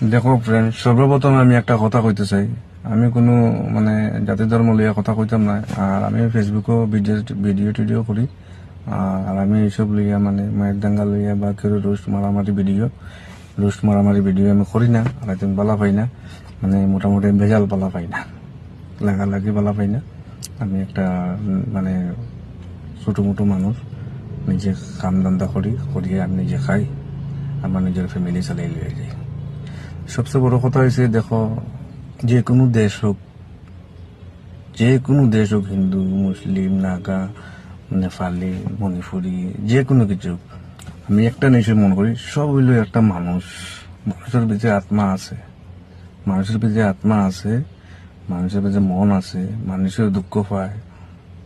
দেখো ফ্রেন্ড, সর্বপ্রথম আমি একটা কথা কইতে চাই। আমি কোনো মানে জাতি ধর্ম লইয়া কথা কইতাম না। আর আমি ফেসবুকও ভিডিও টিডিও করি। আর আমি এইসব লইয়া মানে মায়ের দাঙ্গা লইয়া বা কেউ রোস্ট মারামারি ভিডিও আমি করি না। আর একদিন বালা পাই না, মানে মোটামুটি ভেজাল বালা পাই না, লাগালাগি বালা পাই না। আমি একটা মানে ছোটো মোটো মানুষ, নিজে কাম দান্দা করিয়ে আমি নিজে খাই, আমার নিজের ফ্যামিলি চালাই লইয়া যাই। সবচেয়ে বড় কথা হয়েছে, দেখো, যে কোনো দেশ হোক, হিন্দু, মুসলিম, নাগা, নেপালি, মণিপুরি, যে কোনো কিছু, আমি একটা জিনিস মনে করি, সব হইল একটা মানুষ। মানুষের ভিতরে আত্মা আছে, মানুষের ভিতরে মন আছে, মানুষের দুঃখ পায়,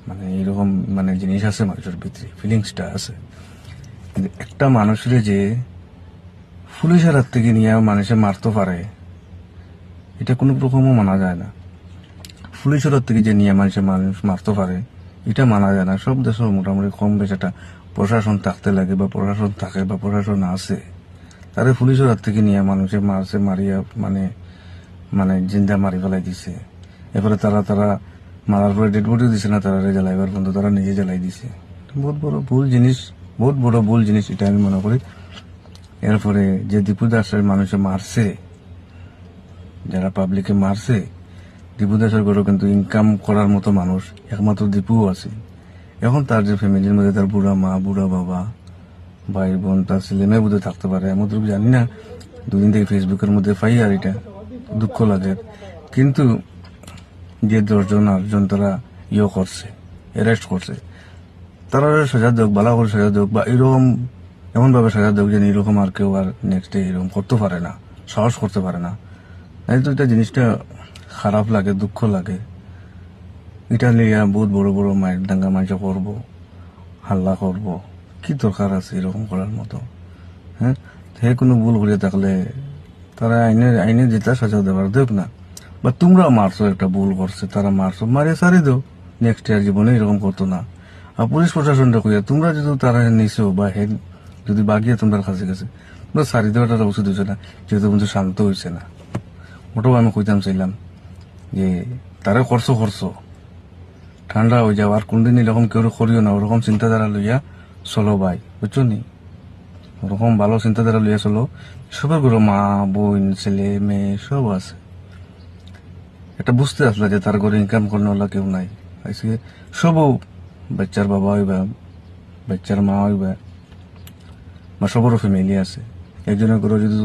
মানে এরকম মানে জিনিস আছে মানুষের ভিতরে, ফিলিংসটা আছে। কিন্তু একটা মানুষের যে পুলিশের হাত থেকে নিয়ে মানুষে মারতে পারে, এটা কোনো রকমও মানা যায় না। পুলিশের হাত থেকে যে নিয়ে মানুষ মারতে পারে, এটা মানা যায় না। সব দেশে মোটামুটি কম বেশ একটা প্রশাসন থাকতে লাগে, বা প্রশাসন থাকে বা প্রশাসন আছে। তারে পুলিশের হাত থেকে নিয়ে মানুষে মারছে, মারিয়া মানে মানে জিন্দা মারি ফেলাই দিছে। এরপরে তারা মারার পরে ডেড বডি দিছে না, তারা জ্বালাইবার বন্ধু, তারা নিজে জ্বালাই দিছে। বহুত বড় ভুল জিনিস, এটা আমি মনে করি। এরপরে যে দীপু দাসের মানুষে মারছে, যারা পাবলিকে মারছে, দীপু দাসের ঘরে কিন্তু ইনকাম করার মতো মানুষ একমাত্র দীপুও আছে। এখন তার যে ফ্যামিলির মধ্যে তার বুড়া মা, বুড়া বাবা, ভাই বোন, তার ছেলে মেয়ে বোধহয় থাকতে পারে, এমন তো জানি না। দুদিন থেকে ফেসবুকের মধ্যে পাই, আর এটা দুঃখ লাগে। কিন্তু যে 10 জন তারা করছে, অ্যারেস্ট করছে, তারা সাজা দেখ, বালা করে সাজা দেখ, বা এরকম এমন ভাবে সাজা দেখ যে এরকম আর কেউ আর নেক্সট ডে এরকম করতে পারে না, সাহস করতে পারে না। এই তো এটা জিনিসটা খারাপ লাগে, দুঃখ লাগে। এটা লিয়া বহুত বড় বড় মায়ের দাঙ্গা মাইজা করবো, হাল্লা করবো, কি দরকার আছে এরকম করার মতো? হ্যাঁ, সে কোনো ভুল করে থাকলে তারা আইনে যেটা সাজা দেবার দেখ না। বা তোমরা মারছো, একটা ভুল করছে, তারা মারছো, মারিয়ে সারি দেও, নেক্সট ইয়ার জীবনে এরকম করতো না। আর পুলিশ প্রশাসনটা কইয়া তোমরা যদি তারা নিছো বা হেড যদি বাগিয়ে তোমার কাছে গেছে, তোমরা সারি দেওয়াটা উচিত হয়েছে না, যেহেতু কিন্তু শান্ত হয়েছে না। ওটাও আমি কইতাম চাইলাম যে তারা করছো ঠান্ডা হয়ে যাও, আর কোনদিন এরকম কেউ করিও না। ওরকম চিন্তাধারা লইয়া চলো ভাই, বুঝছো নি? ওরকম ভালো চিন্তাধারা লইয়া চলো। সবার ঘরে মা, বোন, ছেলে মেয়ে সব আছে। এটা বুঝতে আসলে যে তার ঘরে ইনকাম করানোলা কেউ নাই। আজকে সবও বাচ্চার বাবা হইবা, বাচ্চার মা হইবা, বা সবারও ফ্যামিলি আছে। একজনের ঘরে যদি